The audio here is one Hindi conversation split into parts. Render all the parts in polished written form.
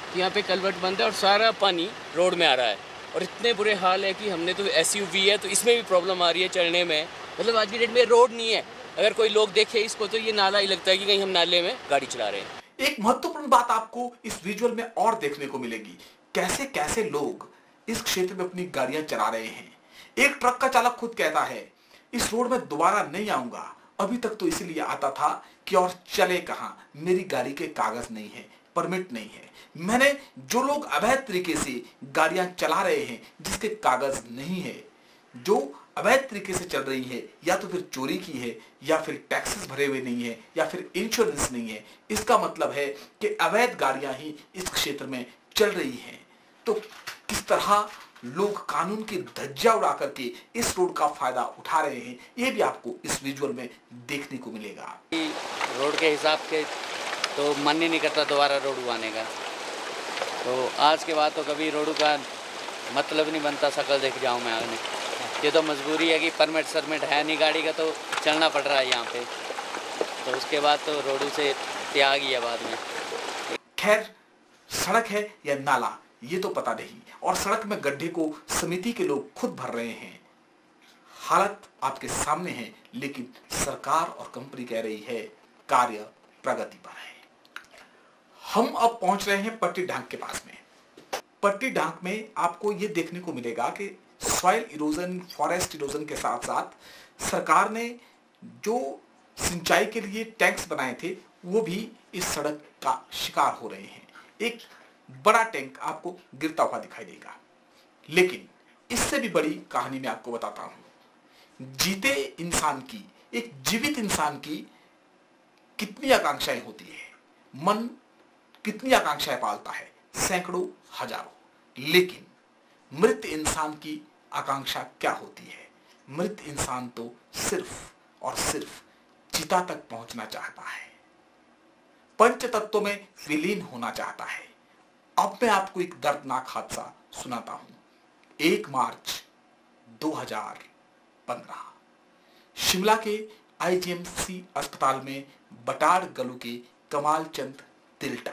कि यहाँ पे कलवर्ट बंद है और सारा पानी रोड में आ रहा है और इतने बुरे हाल है कि हमने तो SUV है तो इसमें भी प्रॉब्लम आ रही है चढ़ने में। मतलब आज की डेट में रोड नहीं है, अगर कोई लोग देखे इसको तो ये नाला ही लगता है कि कहीं हम नाले में गाड़ी चला रहे हैं। एक महत्वपूर्ण बात आपको इस विजुअल में और देखने को मिलेगी, कैसे कैसे लोग इस क्षेत्र में अपनी गाड़ियां चला रहे हैं। एक ट्रक का चालक खुद कहता है, इस रोड में दोबारा नहीं आऊंगा, अभी तक तो इसीलिए आता था कि और चले कहां, मेरी गाड़ी के कागज नहीं है, परमिट नहीं है। मैंने जो लोग अवैध तरीके से गाड़ियां चला रहे हैं, जिसके कागज नहीं है, जो अवैध तरीके से चल रही है, या तो फिर चोरी की है, या फिर टैक्सेस भरे हुए नहीं है, या फिर इंश्योरेंस नहीं है, इसका मतलब है कि अवैध गाड़ियां ही इस क्षेत्र में चल रही हैं। तो किस तरह लोग कानून की धज्जियां उड़ा करके इस रोड का फायदा उठा रहे हैं, ये भी आपको इस विजुअल में देखने को मिलेगा। रोड के हिसाब के तो मन ही नहीं करता दोबारा रोड बनाने का, तो आज के बाद तो कभी रोड का मतलब नहीं बनता, शकल देख जाऊँ मैं आगे। ये तो मजबूरी है कि परमिट सरमिट है नहीं गाड़ी का, तो चलना पड़ रहा है यहाँ पे, तो उसके बाद तो रोड से त्याग ही है बाद में। खैर, सड़क है या नाला ये तो पता नहीं, और सड़क में गड्ढे को समिति के लोग खुद भर रहे हैं। हालत आपके सामने है, लेकिन सरकार और कंपनी कह रही है कार्य प्रगति पर है। हम अब पहुंच रहे हैं पट्टी ढांक के पास में। पट्टी ढांक में आपको यह देखने को मिलेगा कि सॉइल इरोजन, फॉरेस्ट इरोजन के साथ साथ सरकार ने जो सिंचाई के लिए टैंक्स बनाए थे वो भी इस सड़क का शिकार हो रहे हैं। एक बड़ा टैंक आपको गिरता हुआ दिखाई देगा, लेकिन इससे भी बड़ी कहानी मैं आपको बताता हूं। जीते इंसान की, एक जीवित इंसान की कितनी आकांक्षाएं होती है, मन कितनी आकांक्षाएं पालता है, सैकड़ों, हजारों। लेकिन मृत इंसान की आकांक्षा क्या होती है? मृत इंसान तो सिर्फ और सिर्फ चिता तक पहुंचना चाहता है, पंच तत्वों में विलीन होना चाहता है। अब मैं आपको एक दर्दनाक हादसा सुनाता हूं। 1 मार्च 2015 शिमला के IGMC अस्पताल में बटार गलू के कमाल चंद दिल्टा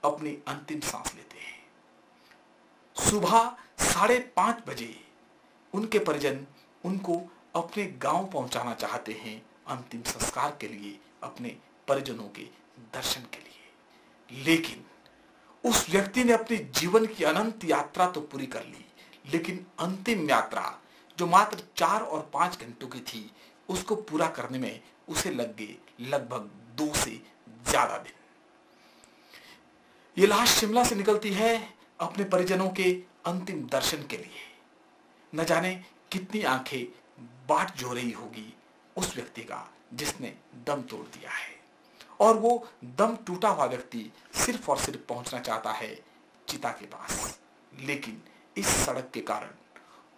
अपनी अंतिम सांस लेते हैं। सुबह 5:30 बजे उनके परिजन उनको अपने गांव पहुंचाना चाहते हैं अंतिम संस्कार के लिए, अपने परिजनों के दर्शन के लिए। लेकिन उस व्यक्ति ने अपने जीवन की अनंत यात्रा तो पूरी कर ली, लेकिन अंतिम यात्रा जो मात्र 4 और 5 घंटों की थी, उसको पूरा करने में उसे लग गए लगभग 2 से ज्यादा दिन। ये लाश शिमला से निकलती है अपने परिजनों के अंतिम दर्शन के लिए। न जाने कितनी आंखें बाट जो रही होगी उस व्यक्ति का जिसने दम तोड़ दिया है, और वो दम टूटा हुआ व्यक्ति सिर्फ और सिर्फ पहुंचना चाहता है चिता के पास। लेकिन इस सड़क के कारण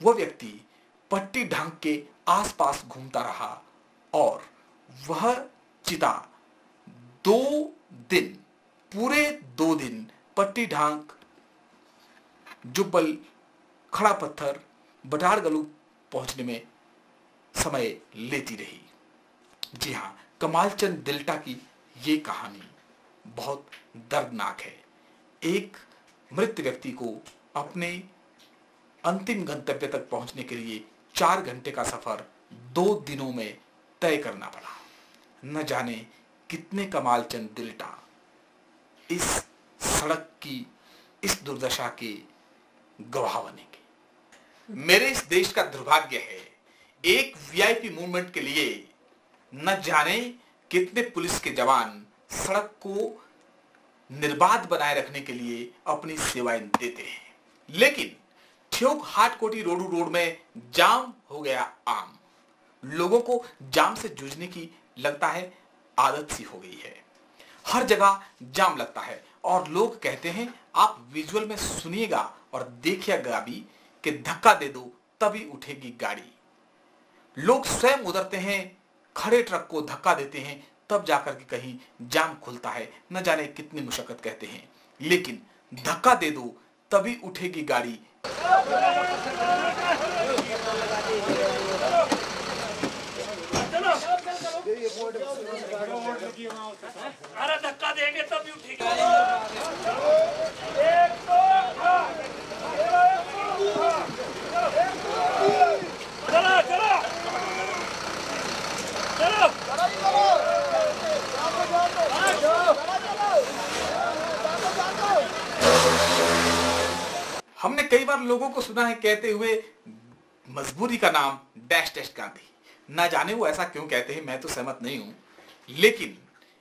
वह व्यक्ति पट्टी ढांक के आसपास घूमता रहा, और वह चिता 2 दिन, पूरे 2 दिन पट्टी ढांक, जुब्बल, खड़ा पत्थर, बटार गलू पहुंचने में समय लेती रही। जी हां, कमालचंद दिल्टा की ये कहानी बहुत दर्दनाक है। एक मृत व्यक्ति को अपने अंतिम गंतव्य तक पहुंचने के लिए 4 घंटे का सफर 2 दिनों में तय करना पड़ा। न जाने कितने कमालचंद दिल्टा इस सड़क की इस दुर्दशा के गवाह बनेंगे। मेरे इस देश का दुर्भाग्य है, एक VIP मूवमेंट के लिए न जाने कितने पुलिस के जवान सड़क को निर्बाध बनाए रखने के लिए अपनी सेवाएं देते हैं, लेकिन ठियोग हाटकोटी रोडू रोड में जाम हो गया आम। लोगों को जाम से जूझने की लगता है आदत सी हो गई है। हर जगह जाम लगता है, और लोग कहते हैं, आप विजुअल में सुनिएगा और देखिएगा भी, कि धक्का दे दो तभी उठेगी गाड़ी। लोग स्वयं उतरते हैं, खड़े ट्रक को धक्का देते हैं, तब जाकर के कहीं जाम खुलता है। न जाने कितनी मुशक्कत कहते हैं, लेकिन धक्का दे दो तभी उठेगी गाड़ी। अरे धक्का देंगे तभी उठेगी। हमने कई बार लोगों को सुना है कहते हुए मजबूरी का नाम डैश डैश गांधी। ना जाने वो ऐसा क्यों कहते हैं, मैं तो सहमत नहीं हूं, लेकिन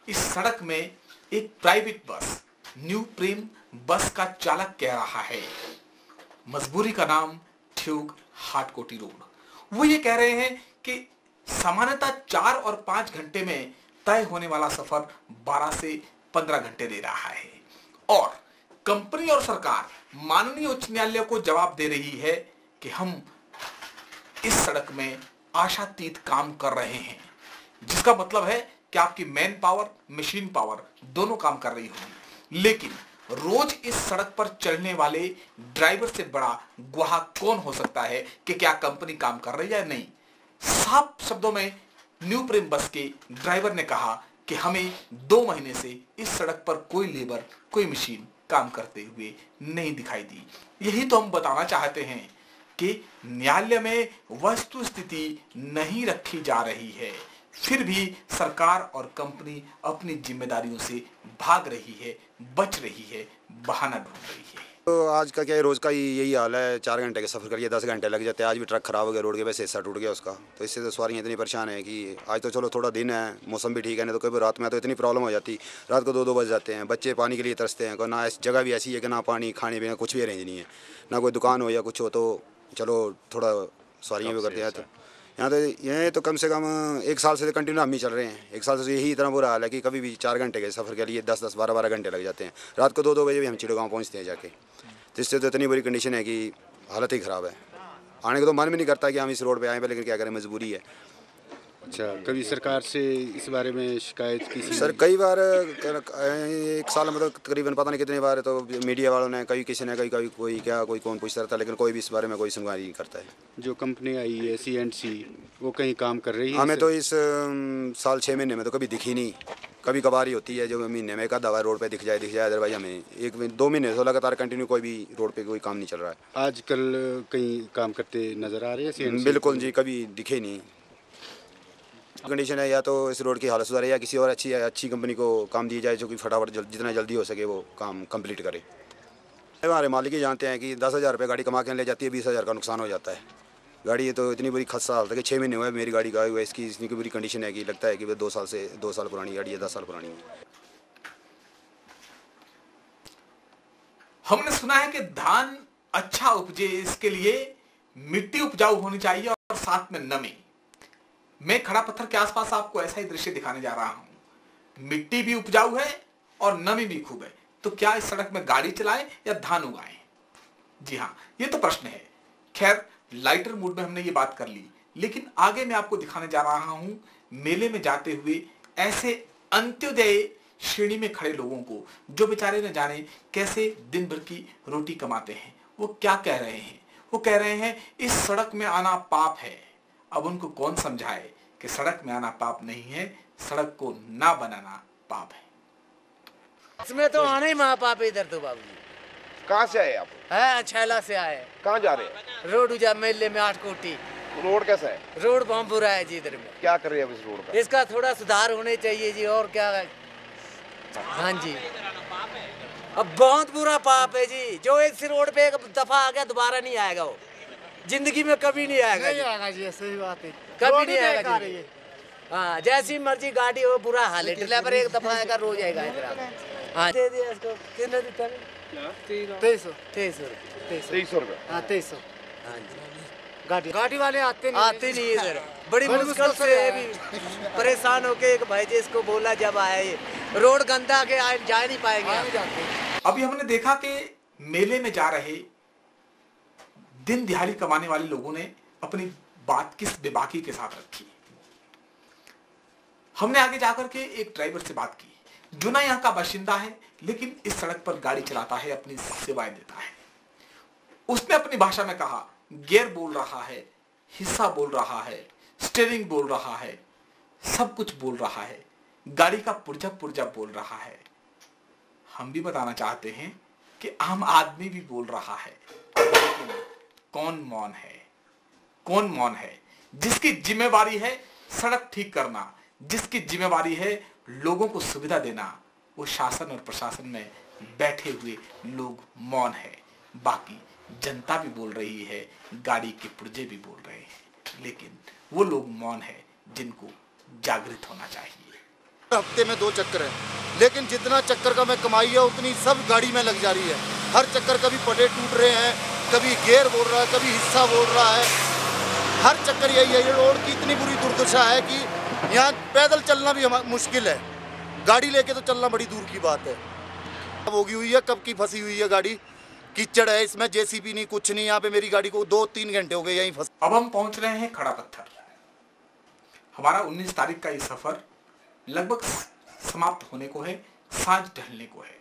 इस सड़क में एक प्राइवेट बस न्यू प्रेम बस का चालक कह रहा है मजबूरी का नाम ठ्यूक हाटकोटी रोड। वो ये कह रहे हैं कि सामान्यतः 4 और 5 घंटे में तय होने वाला सफर 12 से 15 घंटे ले रहा है और कंपनी और सरकार माननीय उच्च न्यायालय को जवाब दे रही है कि हम इस सड़क में आशातीत काम कर रहे हैं, जिसका मतलब है कि आपकी मैन पावर मशीन पावर दोनों काम कर रही होगी। लेकिन रोज इस सड़क पर चलने वाले ड्राइवर से बड़ा गवाह कौन हो सकता है कि क्या कंपनी काम कर रही है या नहीं। साफ शब्दों में न्यू प्रेम बस के ड्राइवर ने कहा कि हमें 2 महीने से इस सड़क पर कोई लेबर कोई मशीन काम करते हुए नहीं दिखाई दी। यही तो हम बताना चाहते हैं कि न्यायालय में वस्तु स्थिति नहीं रखी जा रही है, फिर भी सरकार और कंपनी अपनी जिम्मेदारियों से भाग रही है, बच रही है, बहाना ढूंढ रही है। तो आज का क्या है, रोज़ का यही हाल है। 4 घंटे के सफ़र करिए 10 घंटे लग जाते हैं। आज भी ट्रक खराब हो गया रोड के, वैसे हिस्सा टूट गया उसका, तो इससे तो सवारियाँ इतनी परेशान है कि आज तो चलो थोड़ा दिन है, मौसम भी ठीक है, नहीं तो कभी रात में तो इतनी प्रॉब्लम हो जाती। रात को 2-2 बज जाते हैं, बच्चे पानी के लिए तरसते हैं। ना जगह भी ऐसी है कि ना पानी खाने पीने कुछ भी अरेंज नहीं है, ना कोई दुकान हो या कुछ हो, तो चलो थोड़ा सवारियाँ भी करते हैं। तो यहाँ तो ये तो कम से कम 1 साल से कंटिन्यू हम ही चल रहे हैं। 1 साल से यही इतना बुरा हाल है कि कभी भी 4 घंटे के सफ़र के लिए 10-10 12-12 घंटे लग जाते हैं। रात को 2-2 बजे भी हम चिड़गांव पहुँचते हैं जाके। तो इससे तो इतनी बुरी कंडीशन है कि हालत ही ख़राब है। आने को तो मन भी नहीं करता कि हम इस रोड पे आए पे, लेकिन क्या करें, मजबूरी है। अच्छा, कभी सरकार से इस बारे में शिकायत की? सर कई बार 1 साल में तो तकरीबन पता नहीं कितनी बार, तो मीडिया वालों ने कभी किसी ने कभी कोई क्या कोई कौन पूछता रहता, लेकिन कोई भी इस बारे में कोई सुनवाई नहीं करता है। जो कंपनी आई है C&C, वो कहीं काम कर रही है? हमें तो इस साल 6 महीने में तो कभी दिखी नहीं। कभी कभार ही होती है जो महीने में 1 आधा रोड पे दिख जाए, अदरवाइज हमें 1-2 महीने से लगातार कंटिन्यू कोई भी रोड पे कोई काम नहीं चल रहा है। आजकल कहीं काम करते नज़र आ रहे हैं C&C? बिल्कुल जी, कभी दिखे नहीं। कंडीशन है, या तो इस रोड की हालत सुधारे या किसी और अच्छी कंपनी को काम दी जाए जो कि फटाफट जितना जल्दी हो सके वो काम कंप्लीट करे। हमारे मालिक ही जानते हैं कि 10,000 रुपये गाड़ी कमा के ले जाती है, 20,000 का नुकसान हो जाता है। गाड़ी तो इतनी बुरी खस्ता हालत है कि 6 महीने हुए मेरी गाड़ी का हुआ, इसकी इतनी बुरी कंडीशन है कि लगता है कि 2 साल पुरानी गाड़ी है, 10 साल पुरानी है। हमने सुना है कि धान अच्छा उपजे इसके लिए मिट्टी उपजाऊ होनी चाहिए और साथ में नमी। मैं खड़ा पत्थर के आसपास आपको ऐसा ही दृश्य दिखाने जा रहा हूं। मिट्टी भी उपजाऊ है और नमी भी खूब है, तो क्या इस सड़क में गाड़ी चलाएं या धान उगाएं? जी हां, ये तो प्रश्न है। खैर, लाइटर मूड में हमने ये बात कर ली, लेकिन आगे मैं आपको दिखाने जा रहा हूं मेले में जाते हुए ऐसे अंत्योदय श्रेणी में खड़े लोगों को जो बेचारे न जाने कैसे दिन भर की रोटी कमाते हैं। वो क्या कह रहे हैं? वो कह रहे हैं इस सड़क में आना पाप है। अब उनको कौन समझाए कि सड़क में आना पाप नहीं है, सड़क को ना बनाना पाप है। इसमें तो आना ही महापाप है। इधर तो बाबू कहाँ से आए आप? है छैला से आए। कहाँ जा रहे हैं? रोड उजा मेले में 8 कोटी। रोड कैसा है? रोड बहुत बुरा है जी इधर में। क्या कर रहे हैं अब इस रोड का? इसका थोड़ा सुधार होने चाहिए जी, और क्या है? हाँ जी, अब बहुत बुरा पाप है जी। जो इस रोड पे एक दफा आ गया दोबारा नहीं आएगा, वो जिंदगी में कभी नहीं आएगा। नहीं आएगा जी, सही बात है, कभी नहीं आएगा जी। हाँ, जैसी मर्जी गाड़ी हो, बुरा हाल है। ड्राइवर एक दफा आएगा, रोज आएगा इधर। हाँ, दे दिया इसको। कितने देता है? 2300 रुपये। हाँ, 2300। हाँ जी, गाड़ी वाले आते नहीं इधर। बड़ी मुश्किल से भी परेशान होके एक भाई जी इसको बोला, जब आए रोड गंदा के आए जा नहीं पाएंगे। अभी हमने देखा कि मेले में जा रहे दिन दिहाड़ी कमाने वाले लोगों ने अपनी बात किस बेबाकी के साथ रखी। हमने आगे जाकर के एक ड्राइवर से बात की जो ना यहाँ का बाशिंदा है, लेकिन इस सड़क पर गाड़ी चलाता है, अपनी सेवाएं देता है। उसने अपनी भाषा में कहा, गियर बोल रहा है, हिस्सा बोल रहा है, स्टीयरिंग बोल रहा है, सब कुछ बोल रहा है, गाड़ी का पुर्जा पुर्जा बोल रहा है। हम भी बताना चाहते हैं कि आम आदमी भी बोल रहा है, लेकिन कौन मौन है? कौन मौन है? जिसकी जिम्मेवारी है सड़क ठीक करना, जिसकी जिम्मेवारी है लोगों को सुविधा देना, वो शासन और प्रशासन में बैठे हुए लोग मौन है। बाकी जनता भी बोल रही है, गाड़ी के पुर्जे भी बोल रहे हैं, लेकिन वो लोग मौन है जिनको जागृत होना चाहिए। हफ्ते में 2 चक्कर है, लेकिन जितना चक्कर का मैं कमाई है उतनी सब गाड़ी में लग जा रही है। हर चक्कर कभी पटे टूट रहे हैं, कभी गियर बोल रहा है, कभी हिस्सा बोल रहा है। हर चक्कर यही है। ये रोड की इतनी बुरी दुर्दशा है कि यहाँ पैदल चलना भी मुश्किल है, गाड़ी लेके तो चलना बड़ी दूर की बात है। अब होगी हुई है, कब की फंसी हुई है गाड़ी, कीचड़ है इसमें, जेसीबी नहीं, कुछ नहीं। यहाँ पे मेरी गाड़ी को 2-3 घंटे हो गए यहीं फंस। अब हम पहुंच रहे हैं खड़ा पत्थर। हमारा 19 तारीख का ये सफर लगभग समाप्त होने को है, सांझ ढलने को है।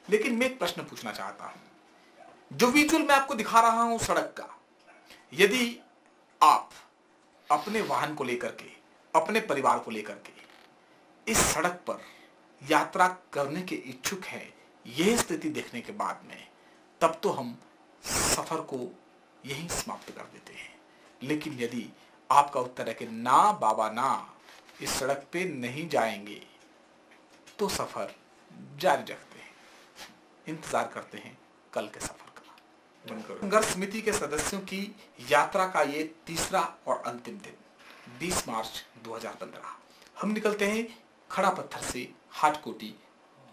लेकिन मैं एक प्रश्न पूछना चाहता हूं। जो विजुअल मैं आपको दिखा रहा हूं सड़क का, यदि आप अपने वाहन को लेकर के, अपने परिवार को लेकर के इस सड़क पर यात्रा करने के इच्छुक हैं, यह स्थिति देखने के बाद में, तब तो हम सफर को यहीं समाप्त कर देते हैं। लेकिन यदि आपका उत्तर है कि ना बाबा ना, इस सड़क पे नहीं जाएंगे, तो सफर जारी रखते हैं, इंतजार करते हैं कल के सफर का। संघर्ष समिति के सदस्यों की यात्रा का ये तीसरा और अंतिम दिन 20 मार्च 2015। हम निकलते हैं खड़ा पत्थर से हाटकोटी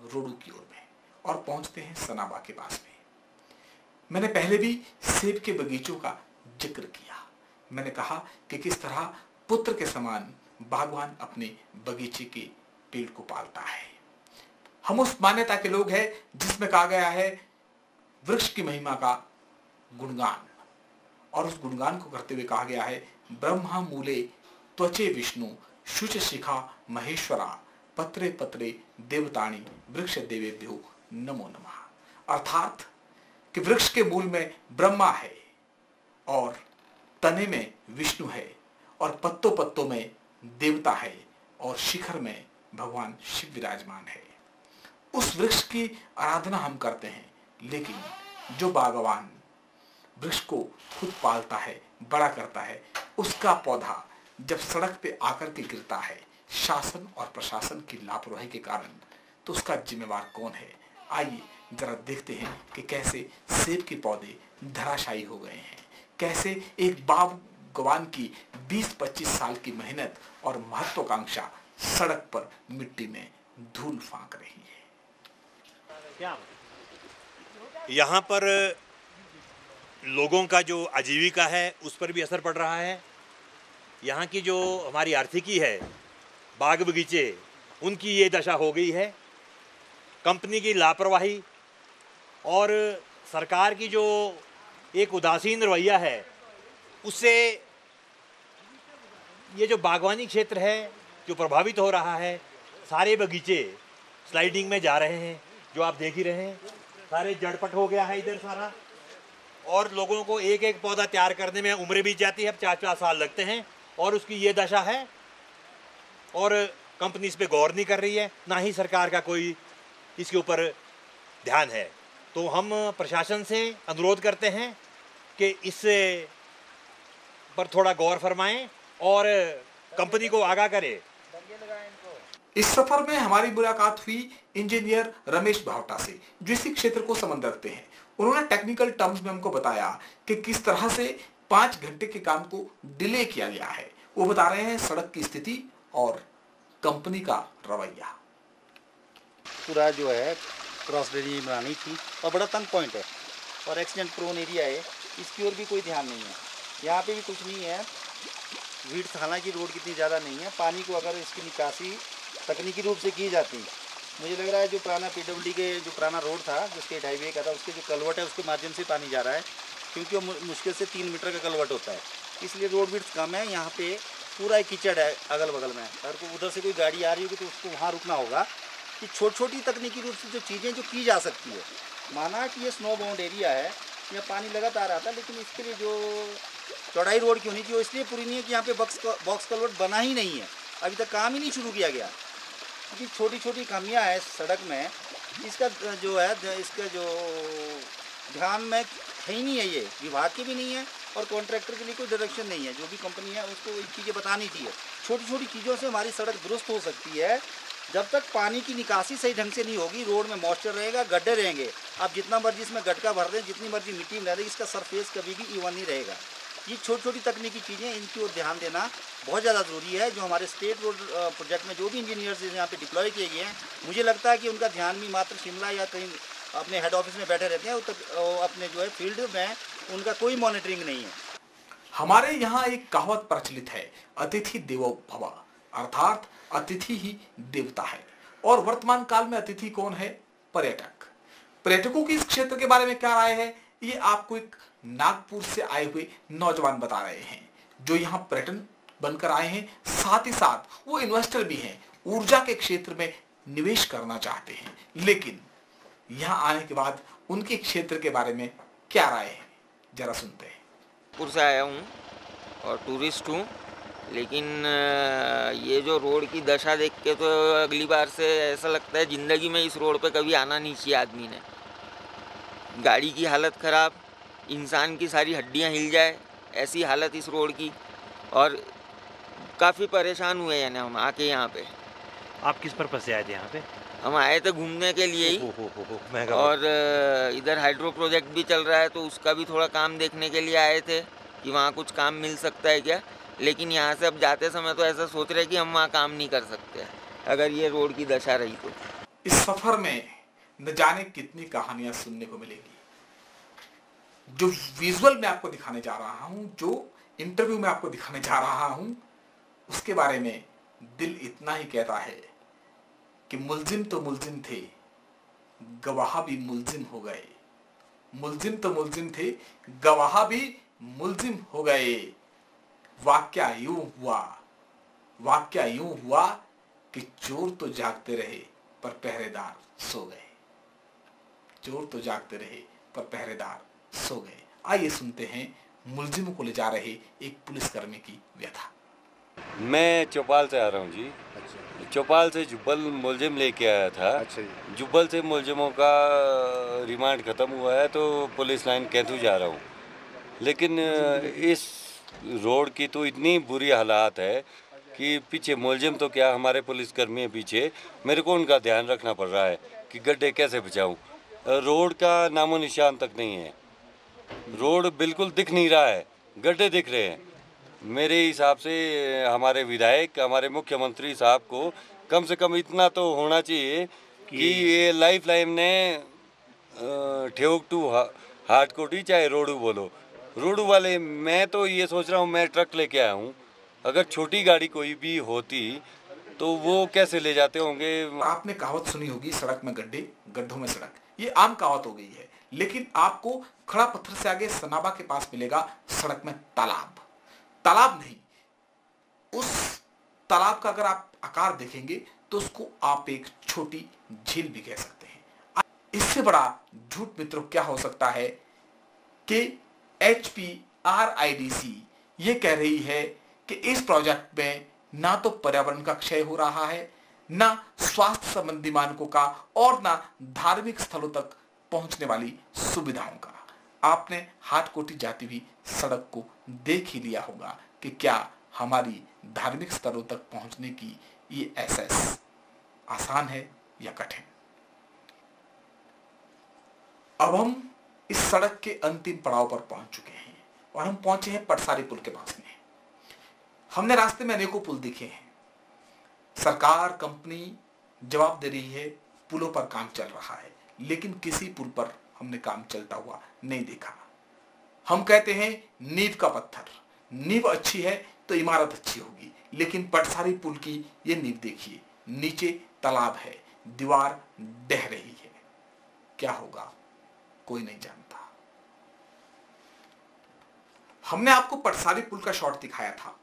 रोडू की ओर में और पहुंचते हैं सनाबा के पास में। मैंने पहले भी सेब के बगीचों का जिक्र किया। मैंने कहा कि किस तरह पुत्र के समान बागवान अपने बगीचे के पेड़ को पालता है। हम उस मान्यता के लोग हैं जिसमें कहा गया है वृक्ष की महिमा का गुणगान, और उस गुणगान को करते हुए कहा गया है ब्रह्मा मूले त्वचे विष्णु शुच शिखा महेश्वरा पत्रे पत्रे देवताणी वृक्ष देवेभ्यो नमो नमः। अर्थात कि वृक्ष के मूल में ब्रह्मा है और तने में विष्णु है और पत्तों पत्तों में देवता है और शिखर में भगवान शिव विराजमान है। उस वृक्ष की आराधना हम करते हैं, लेकिन जो बागवान वृक्ष को खुद पालता है, बड़ा करता है, उसका पौधा जब सड़क पे आकर के गिरता है शासन और प्रशासन की लापरवाही के कारण, तो उसका जिम्मेवार कौन है? आइए जरा देखते हैं कि कैसे सेब के पौधे धराशायी हो गए हैं, कैसे एक बागवान की 20-25 साल की मेहनत और महत्वाकांक्षा सड़क पर मिट्टी में धूल फांक रही है। यहाँ पर लोगों का जो आजीविका है उस पर भी असर पड़ रहा है। यहाँ की जो हमारी आर्थिकी है, बाग बगीचे, उनकी ये दशा हो गई है। कंपनी की लापरवाही और सरकार की जो एक उदासीन रवैया है, उससे ये जो बागवानी क्षेत्र है जो प्रभावित हो रहा है। सारे बगीचे स्लाइडिंग में जा रहे हैं, जो आप देख ही रहे हैं। सारे जड़पट हो गया है इधर सारा, और लोगों को एक एक पौधा तैयार करने में उम्र बीत जाती है, 4-4 साल लगते हैं, और उसकी ये दशा है। और कंपनी इस पर गौर नहीं कर रही है, ना ही सरकार का कोई इसके ऊपर ध्यान है। तो हम प्रशासन से अनुरोध करते हैं कि इस पर थोड़ा गौर फरमाएं और कंपनी को आगाह करें। इस सफर में हमारी मुलाकात हुई इंजीनियर रमेश भावटा से, जो इसी क्षेत्र को संबंध रखते हैं। उन्होंने टेक्निकल टर्म्स में हमको बताया कि किस तरह से 5 घंटे के काम को डिले किया गया है। वो बता रहे हैं सड़क की स्थिति और कंपनी का रवैया। पूरा जो है क्रॉस ड्रेनेज बनानी थी और बड़ा तंग पॉइंट है और एक्सीडेंट प्रोन एरिया है, इसकी ओर भी कोई ध्यान नहीं है। यहाँ पे भी कुछ नहीं है। विड्थ हालांकि रोड कितनी ज़्यादा नहीं है, पानी को अगर इसकी निकासी तकनीकी रूप से की जाती, मुझे लग रहा है जो पुराना PWD के जो पुराना रोड था जिसके हाईवे का था, उसके जो कलवट है उसके माध्यम से पानी जा रहा है, क्योंकि वो मुश्किल से 3 मीटर का कलवट होता है, इसलिए रोड विड्थ कम है। यहाँ पे पूरा एक कीचड़ है अगल बगल में। अगर को उधर से कोई गाड़ी आ रही होगी तो उसको वहाँ रुकना होगा। कि छोटी छोटी तकनीकी रूप से जो चीज़ें जो की जा सकती है, माना कि ये स्नो बाउंड एरिया है, यहाँ पानी लगातार आता है, लेकिन इसके लिए जो चौड़ाई रोड की होनी चाहिए इसलिए पूरी नहीं है कि यहाँ पे बॉक्स कलवर्ट बना ही नहीं है, अभी तक काम ही नहीं शुरू किया गया। क्योंकि छोटी छोटी खामियाँ हैं सड़क में, इसका जो है इसका जो ध्यान में है ही नहीं है, ये विभाग की भी नहीं है और कॉन्ट्रैक्टर के लिए कोई डायरेक्शन नहीं है। जो भी कंपनी है उसको ये चीज़ें बतानी चाहिए। छोटी छोटी चीज़ों से हमारी सड़क दुरुस्त हो सकती है जब तक पानी की निकासी सही ढंग से नहीं होगी, रोड में मॉइस्चर रहेगा, गड्ढे रहेंगे, आप जितना मर्जी इसमें गटका भर दें, जितनी मर्जी मिट्टी में डालें, इसका सरफेस कभी भी इवन नहीं रहेगा। ये छोटी छोटी तकनीकी चीज़ें, इनकी ओर ध्यान देना बहुत ज़्यादा ज़रूरी है। जो हमारे स्टेट रोड प्रोजेक्ट में जो भी इंजीनियर्स यहाँ पे डिप्लॉय किए गए हैं, मुझे लगता है कि उनका ध्यान भी मात्र शिमला या कहीं अपने हेड ऑफिस में बैठे रहते हैं, अपने जो है फील्ड में उनका कोई मॉनिटरिंग नहीं है। हमारे यहाँ एक कहावत प्रचलित है, अतिथि देवो भव, अर्थात अतिथि ही देवता है। और वर्तमान काल में अतिथि कौन है? पर्यटक। पर्यटकों की इस क्षेत्र के बारे में क्या राय है, ये आपको एक नागपुर से आए हुए नौजवान बता रहे हैं, जो यहाँ पर्यटन बनकर आए हैं, साथ ही साथ वो इन्वेस्टर भी हैं, ऊर्जा के क्षेत्र में निवेश करना चाहते हैं। लेकिन यहाँ आने के बाद उनके क्षेत्र के बारे में क्या राय है, जरा सुनते हैं। नागपुर से आया हूँ और टूरिस्ट हूँ, लेकिन ये जो रोड की दशा देख के तो अगली बार से ऐसा लगता है ज़िंदगी में इस रोड पे कभी आना नहीं चाहिए आदमी ने। गाड़ी की हालत ख़राब, इंसान की सारी हड्डियां हिल जाए, ऐसी हालत इस रोड की। और काफ़ी परेशान हुए यानी हम आके यहाँ पे। आप किस पर्पज़ से आए थे यहाँ पे? हम आए थे घूमने के लिए ही, और इधर हाइड्रो प्रोजेक्ट भी चल रहा है, तो उसका भी थोड़ा काम देखने के लिए आए थे कि वहाँ कुछ काम मिल सकता है क्या। लेकिन यहाँ से अब जाते समय तो ऐसा सोच रहे कि हम वहाँ काम नहीं कर सकते अगर ये रोड की दशा रही तो। इस सफर में न जाने कितनी कहानियां सुनने को मिलेगी। जो विजुअल में आपको दिखाने जा रहा हूं, जो इंटरव्यू में आपको दिखाने जा रहा हूं, उसके बारे में दिल इतना ही कहता है कि मुलजिम तो मुलजिम थे, गवाह भी मुलजिम हो गए। मुलजिम तो मुलजिम थे, गवाह भी मुलजिम हो गए। वाक्या यूं हुआ कि चोर तो जागते रहे पर पहरेदार सो गए। चोर तो जागते रहे पर पहरेदार सो गए। आइए सुनते हैं मुलजिमों को ले जा रहे एक पुलिसकर्मी की व्यथा। मैं चौपाल से आ रहा हूँ जी। अच्छा। चौपाल से जुब्बल मुलजिम लेके आया था। अच्छा जी। जुब्बल से मुलजिमों का रिमांड ख़त्म हुआ है, तो पुलिस लाइन कैंथू जा रहा हूँ। लेकिन इस रोड की तो इतनी बुरी हालात है कि पीछे मुलजिम तो क्या, हमारे पुलिसकर्मी हैं पीछे, मेरे को उनका ध्यान रखना पड़ रहा है कि गड्ढे कैसे बचाऊँ। रोड का नामो निशान तक नहीं है, रोड बिल्कुल दिख नहीं रहा है, गड्ढे दिख रहे हैं। मेरे हिसाब से हमारे विधायक, हमारे मुख्यमंत्री साहब को कम से कम इतना तो होना चाहिए कि ये लाइफ लाइन ने ठेवक टू हाटकोटी, चाहे रोडू बोलो, रोडू वाले, मैं तो ये सोच रहा हूँ, मैं ट्रक लेके आया हूँ, अगर छोटी गाड़ी कोई भी होती तो वो कैसे ले जाते होंगे। आपने कहावत सुनी होगी, सड़क में गड्ढे, गड्ढों में सड़क। ये आम कहावत हो गई है, लेकिन आपको खड़ा पत्थर से आगे सनाबा के पास मिलेगा सड़क में तालाब। तालाब नहीं, उस तालाब का अगर आप आकार देखेंगे तो उसको आप एक छोटी झील भी कह सकते हैं। इससे बड़ा झूठ मित्रों क्या हो सकता है कि HPRIDC ये कह रही है कि इस प्रोजेक्ट में ना तो पर्यावरण का क्षय हो रहा है, ना स्वास्थ्य संबंधी मानकों का, और ना धार्मिक स्थलों तक पहुंचने वाली सुविधाओं का। आपने हाटकोटी जाती हुई सड़क को देख ही लिया होगा कि क्या हमारी धार्मिक स्थलों तक पहुंचने की ये एहसास आसान है या कठिन। अब हम इस सड़क के अंतिम पड़ाव पर पहुंच चुके हैं और हम पहुंचे हैं पटसारी पुल के पास में। हमने रास्ते में अनेकों पुल देखे हैं। सरकार, कंपनी जवाब दे रही है पुलों पर काम चल रहा है, लेकिन किसी पुल पर हमने काम चलता हुआ नहीं देखा। हम कहते हैं नींव का पत्थर, नींव अच्छी है तो इमारत अच्छी होगी, लेकिन पटसारी पुल की ये नींव देखिए, नीचे तालाब है, दीवार ढह रही है। क्या होगा कोई नहीं जानता। हमने आपको पटसारी पुल का शॉट दिखाया था।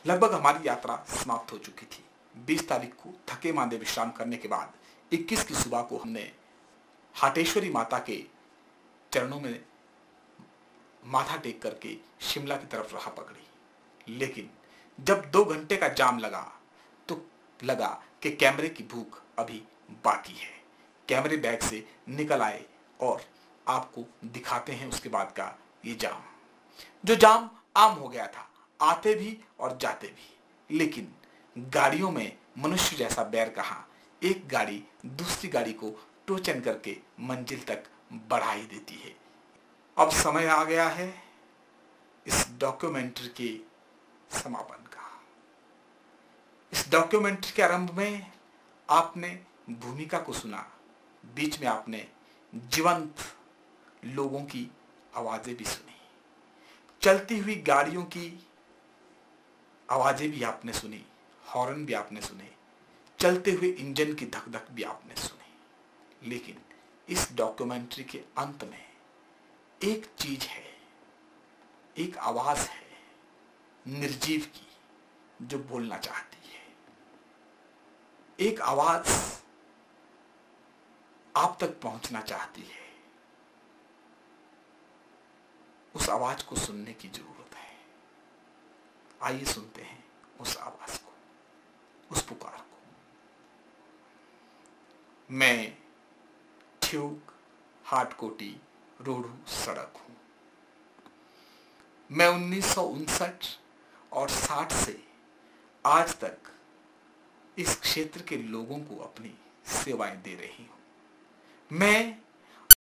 लगभग हमारी यात्रा समाप्त हो चुकी थी। 20 तारीख को थके मांदे विश्राम करने के बाद 21 की सुबह को हमने हाटेश्वरी माता के चरणों में माथा टेक करके शिमला की तरफ राह पकड़ी। लेकिन जब 2 घंटे का जाम लगा तो लगा कि कैमरे की भूख अभी बाकी है। कैमरे बैग से निकल आए और आपको दिखाते हैं उसके बाद का ये जाम, जो जाम आम हो गया था, आते भी और जाते भी। लेकिन गाड़ियों में मनुष्य जैसा बैर कहाँ, एक गाड़ी दूसरी गाड़ी को टोचन करके मंजिल तक बढ़ा ही देती है। अब समय आ गया है इस डॉक्यूमेंट्री के समापन का। इस डॉक्यूमेंट्री के आरंभ में आपने भूमिका को सुना, बीच में आपने जीवंत लोगों की आवाजें भी सुनी, चलती हुई गाड़ियों की आवाजें भी आपने सुनी, हॉर्न भी आपने सुने, चलते हुए इंजन की धक धक भी आपने सुनी। लेकिन इस डॉक्यूमेंट्री के अंत में एक चीज है, एक आवाज है निर्जीव की जो बोलना चाहती है। एक आवाज आप तक पहुंचना चाहती है। उस आवाज को सुनने की जरूरत है। आइए सुनते हैं उस आवाज को, उस पुकार को। मैं ठ्यूक हाटकोटी रोडू सड़क हूं। मैं 1959 और 60 से आज तक इस क्षेत्र के लोगों को अपनी सेवाएं दे रही हूं। मैं